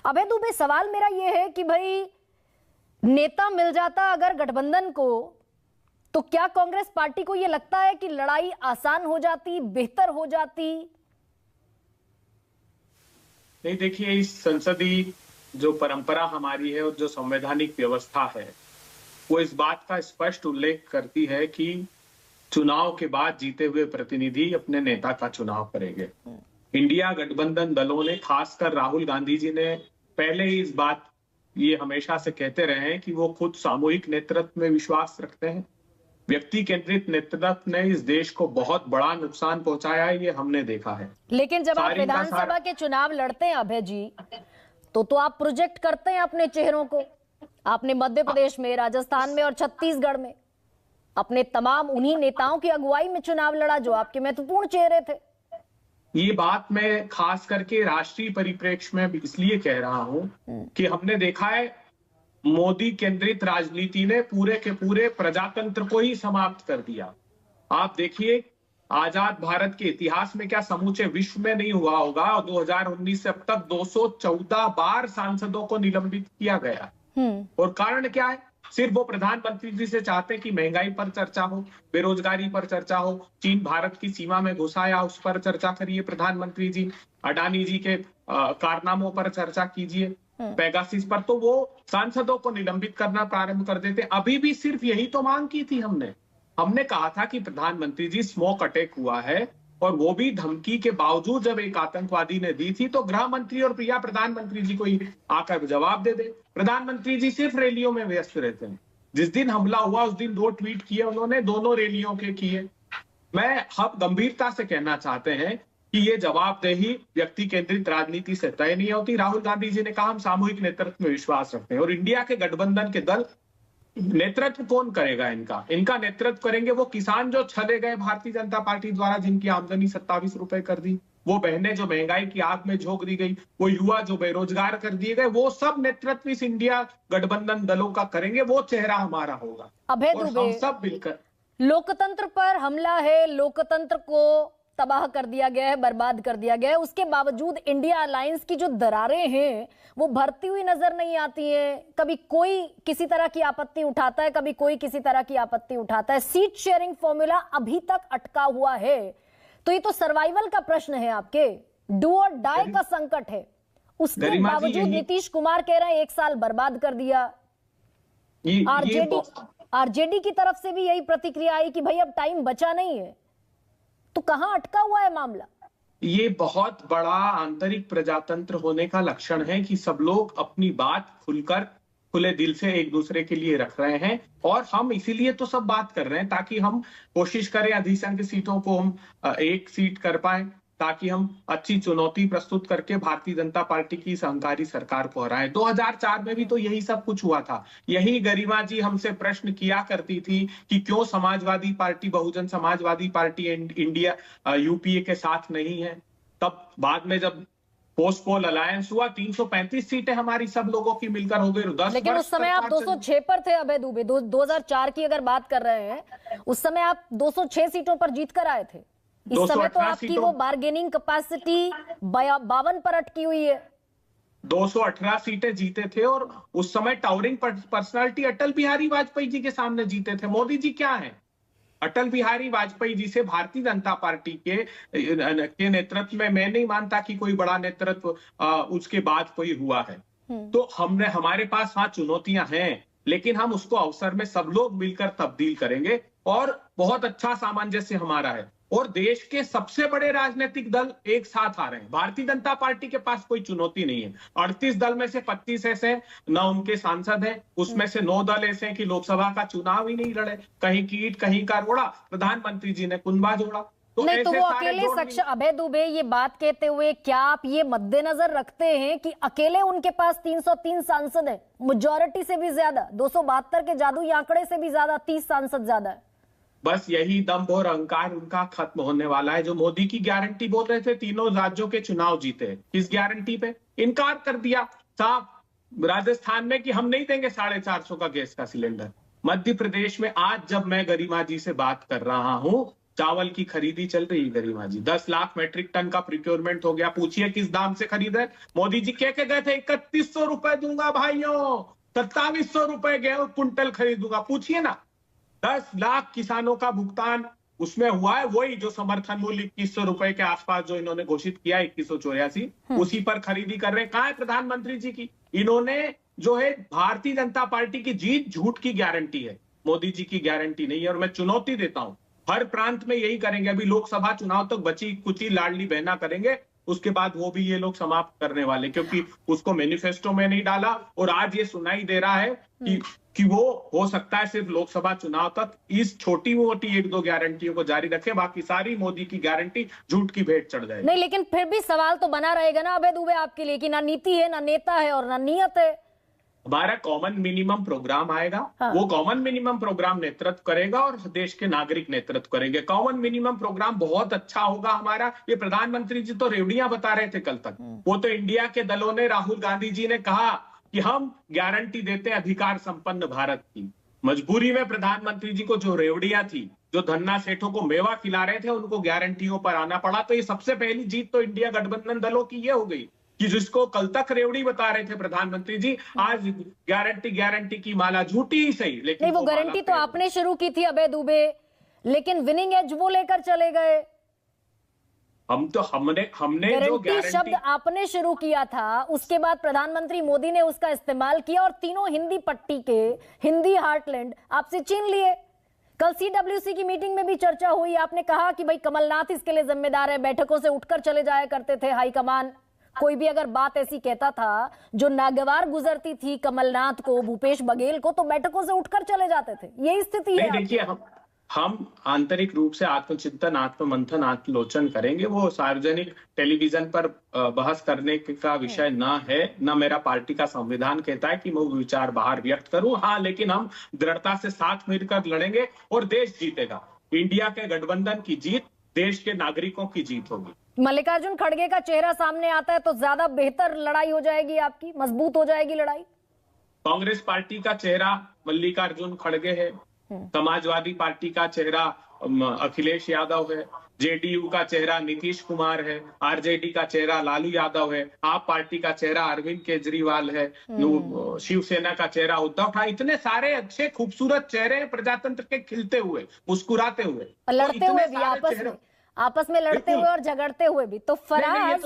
अभय दुबे, सवाल मेरा ये है कि भाई नेता मिल जाता अगर गठबंधन को, तो क्या कांग्रेस पार्टी को यह लगता है कि लड़ाई आसान हो जाती, बेहतर हो जाती? नहीं, देखिए, इस संसदीय जो परंपरा हमारी है और जो संवैधानिक व्यवस्था है, वो इस बात का स्पष्ट उल्लेख करती है कि चुनाव के बाद जीते हुए प्रतिनिधि अपने नेता का चुनाव करेंगे। इंडिया गठबंधन दलों ने, खासकर राहुल गांधी जी ने पहले ही इस बात ये हमेशा से कहते रहे हैं कि वो खुद सामूहिक नेतृत्व में विश्वास रखते हैं। व्यक्ति केंद्रित नेतृत्व ने इस देश को बहुत बड़ा नुकसान पहुंचाया है, ये हमने देखा है। लेकिन जब आप विधानसभा के चुनाव लड़ते हैं अभय जी, तो आप प्रोजेक्ट करते हैं अपने चेहरों को। आपने मध्य प्रदेश में, राजस्थान में और छत्तीसगढ़ में अपने तमाम उन्हीं नेताओं की अगुवाई में चुनाव लड़ा जो आपके महत्वपूर्ण चेहरे थे। ये बात मैं खास करके राष्ट्रीय परिप्रेक्ष्य में इसलिए कह रहा हूं कि हमने देखा है मोदी केंद्रित राजनीति ने पूरे के पूरे प्रजातंत्र को ही समाप्त कर दिया। आप देखिए, आजाद भारत के इतिहास में क्या समूचे विश्व में नहीं हुआ होगा, और 2019 से अब तक 214 बार सांसदों को निलंबित किया गया। और कारण क्या है? सिर्फ वो प्रधानमंत्री जी से चाहते हैं कि महंगाई पर चर्चा हो, बेरोजगारी पर चर्चा हो, चीन भारत की सीमा में घुसा या उस पर चर्चा करिए प्रधानमंत्री जी, अडानी जी के कारनामों पर चर्चा कीजिए, पेगासिस पर, तो वो सांसदों को निलंबित करना प्रारंभ कर देते। अभी भी सिर्फ यही तो मांग की थी हमने कहा था कि प्रधानमंत्री जी, स्मोक अटैक हुआ है, और वो भी धमकी के बावजूद जब एक आतंकवादी ने दी थी, तो गृह मंत्री और प्रिया प्रधानमंत्री जी को ही आकर जवाब दे दे। प्रधानमंत्री जी सिर्फ रैलियों में व्यस्त रहते हैं। जिस दिन हमला हुआ उस दिन 2 ट्वीट किए उन्होंने, दोनों रैलियों के किए। हम गंभीरता से कहना चाहते हैं कि ये जवाबदेही व्यक्ति केंद्रित राजनीति से तय नहीं होती। राहुल गांधी जी ने कहा हम सामूहिक नेतृत्व में विश्वास रखते हैं, और इंडिया के गठबंधन के दल, नेतृत्व कौन करेगा इनका नेतृत्व करेंगे वो किसान जो छले गए भारतीय जनता पार्टी द्वारा, जिनकी आमदनी 27 रुपए कर दी, वो बहनें जो महंगाई की आग में झोंक दी गई, वो युवा जो बेरोजगार कर दिए गए, वो सब नेतृत्व इस इंडिया गठबंधन दलों का करेंगे। वो चेहरा हमारा होगा। अभय दुबे, हम सब मिलकर। लोकतंत्र पर हमला है, लोकतंत्र को तबाह कर दिया गया है, बर्बाद कर दिया गया है। उसके बावजूद इंडिया अलायंस की जो दरारें हैं वो भरती हुई नजर नहीं आती हैं। कभी कोई किसी तरह की आपत्ति उठाता है, कभी कोई किसी तरह की आपत्ति उठाता है। सीट शेयरिंग फॉर्मूला अभी तक अटका हुआ है। तो ये तो सर्वाइवल का प्रश्न है, आपके डू और डाई का संकट है। उसके बावजूद नीतीश कुमार कह रहे हैं 1 साल बर्बाद कर दिया। आरजेडी की तरफ से भी यही प्रतिक्रिया आई कि भाई अब टाइम बचा नहीं है। तो कहां अटका हुआ है मामला? ये बहुत बड़ा आंतरिक प्रजातंत्र होने का लक्षण है कि सब लोग अपनी बात खुलकर, खुले दिल से एक दूसरे के लिए रख रहे हैं, और हम इसीलिए तो सब बात कर रहे हैं ताकि हम कोशिश करें अधिसंख्य सीटों को हम 1 सीट कर पाए, ताकि हम अच्छी चुनौती प्रस्तुत करके भारतीय जनता पार्टी की सहकारी सरकार को हराएं। 2004 में भी तो यही सब कुछ हुआ था। यही गरिमा जी हमसे प्रश्न किया करती थी कि क्यों Samajwadi party, Bahujan Samajwadi party India UPA के साथ नहीं है। तब बाद में जब पोस्ट पोल अलायंस हुआ, 335 सीटें हमारी सब लोगों की मिलकर हो गई। 10 लेकिन उस समय आप 206 पर थे अभय दुबे। 2004 की अगर बात कर रहे हैं, उस समय आप 206 सीटों पर जीत कर आए थे। इस समय तो आपकी वो बार्गेनिंग कैपेसिटी 52 पर अटकी हुई है। 218 सीटें जीते थे, और उस समय टावरिंग पर्सनालिटी अटल बिहारी वाजपेयी जी के सामने जीते थे। मोदी जी क्या है? अटल बिहारी वाजपेयी जी से भारतीय जनता पार्टी के नेतृत्व में मैं नहीं मानता कि कोई बड़ा नेतृत्व उसके बाद कोई हुआ है। तो हमारे पास हाँ चुनौतियां हैं, लेकिन हम उसको अवसर में सब लोग मिलकर तब्दील करेंगे, और बहुत अच्छा सामंजस्य हमारा है। और देश के सबसे बड़े राजनीतिक दल एक साथ आ रहे हैं। भारतीय जनता पार्टी के पास कोई चुनौती नहीं है। 38 दल में से 25 ऐसे न उनके सांसद हैं, उसमें से 9 दल ऐसे हैं कि लोकसभा का चुनाव ही नहीं लड़े। कहीं कीट, कहीं का रोड़ा, प्रधानमंत्री जी ने कुनबा जोड़ा। तो नहीं, तो वो अकेले सक्षम। अभय दुबे, ये बात कहते हुए क्या आप ये मद्देनजर रखते हैं कि अकेले उनके पास 303 सांसद है, मेजोरिटी से भी ज्यादा, 272 के जादुई आंकड़े से भी ज्यादा, 30 सांसद ज्यादा है? बस यही दम्भ और अहंकार उनका खत्म होने वाला है। जो मोदी की गारंटी बोल रहे थे, 3 राज्यों के चुनाव जीते, किस गारंटी पे? इनकार कर दिया साहब राजस्थान में कि हम नहीं देंगे 450 का गैस का सिलेंडर। मध्य प्रदेश में आज जब मैं गरिमा जी से बात कर रहा हूं, चावल की खरीदी चल रही है गरिमा जी, 10 लाख मैट्रिक टन का प्रिक्योरमेंट हो गया। पूछिए किस दाम से खरीदे? मोदी जी कह के गए थे 3100 रुपए दूंगा भाइयों, 2700 रुपए गेहूं कुंटल खरीदूंगा। पूछिए ना, 10 लाख किसानों का भुगतान उसमें हुआ है। वही जो समर्थन मूल्य 2100 रुपए के आसपास जो इन्होंने घोषित किया 2184, उसी पर खरीदी कर रहे हैं। कहां है प्रधानमंत्री जी की? इन्होंने जो है भारतीय जनता पार्टी की जीत झूठ की गारंटी है, मोदी जी की गारंटी नहीं है। और मैं चुनौती देता हूं, हर प्रांत में यही करेंगे। अभी लोकसभा चुनाव तक बची कुची लाडली बहना करेंगे, उसके बाद वो भी ये लोग समाप्त करने वाले, क्योंकि उसको मैनिफेस्टो में नहीं डाला। और आज ये सुनाई दे रहा है कि वो हो सकता है सिर्फ लोकसभा चुनाव तक इस छोटी मोटी 1-2 गारंटियों को जारी रखे, बाकी सारी मोदी की गारंटी झूठ की भेंट चढ़ जाएगी। नहीं, लेकिन फिर भी सवाल तो बना रहेगा ना अभय दुबे आपके लिए कि ना नीति है, ना नेता है और ना नियत है। हमारा कॉमन मिनिमम प्रोग्राम आएगा। हाँ। वो कॉमन मिनिमम प्रोग्राम नेतृत्व करेगा और देश के नागरिक नेतृत्व करेंगे। कॉमन मिनिमम प्रोग्राम बहुत अच्छा होगा हमारा। ये प्रधानमंत्री जी तो रेवड़ियां बता रहे थे कल तक। वो तो इंडिया के दलों ने, राहुल गांधी जी ने कहा कि हम गारंटी देते हैं अधिकार संपन्न भारत की। मजबूरी में प्रधानमंत्री जी को जो रेवड़ियां थी, जो धन्ना सेठों को मेवा खिला रहे थे, उनको गारंटियों पर आना पड़ा। तो ये सबसे पहली जीत तो इंडिया गठबंधन दलों की ये हो गई कि जिसको कल तक रेवड़ी बता रहे थे प्रधानमंत्री जी, आज गारंटी की माला झूठी ही सही, लेकिन नहीं, वो गारंटी तो आपने शुरू की थी अभय दुबे, लेकिन विनिंग एज वो लेकर चले गए। हमने जो गारंटी शब्द आपने शुरू किया था, उसके बाद प्रधानमंत्री मोदी ने उसका इस्तेमाल किया और तीनों हिंदी पट्टी के, हिंदी हार्टलैंड आपसे छीन लिए। कल सीडब्ल्यूसी की मीटिंग में भी चर्चा हुई, आपने कहा कि भाई कमलनाथ इसके लिए जिम्मेदार है, बैठकों से उठकर चले जाया करते थे हाईकमान। कोई भी अगर बात ऐसी कहता था जो नागवार गुजरती थी कमलनाथ को, भूपेश बघेल को, तो बैठकों से उठकर चले जाते थे। यही स्थिति है। देखिए, हम आंतरिक रूप से आत्मचिंतन, आत्ममंथन, आत्मलोचन करेंगे। वो सार्वजनिक टेलीविजन पर बहस करने का विषय ना है, ना मेरा पार्टी का संविधान कहता है कि मैं वो विचार बाहर व्यक्त करूं। हाँ, लेकिन हम दृढ़ता से साथ मिलकर लड़ेंगे और देश जीतेगा। इंडिया के गठबंधन की जीत देश के नागरिकों की जीत होगी। मल्लिकार्जुन खड़गे का चेहरा सामने आता है तो ज्यादा बेहतर लड़ाई हो जाएगी आपकी, मजबूत हो जाएगी लड़ाई। कांग्रेस पार्टी का चेहरा मल्लिकार्जुन खड़गे है, समाजवादी पार्टी का चेहरा अखिलेश यादव है, जेडीयू का चेहरा नीतीश कुमार है, आरजेडी का चेहरा लालू यादव है, आप पार्टी का चेहरा अरविंद केजरीवाल है, शिवसेना का चेहरा उद्धव ठाकरे। इतने सारे अच्छे खूबसूरत चेहरे हैं प्रजातंत्र के, खिलते हुए, मुस्कुराते हुए, लड़ते हुए भी, आपस में लड़ते हुए और झगड़ते हुए भी। तो फराज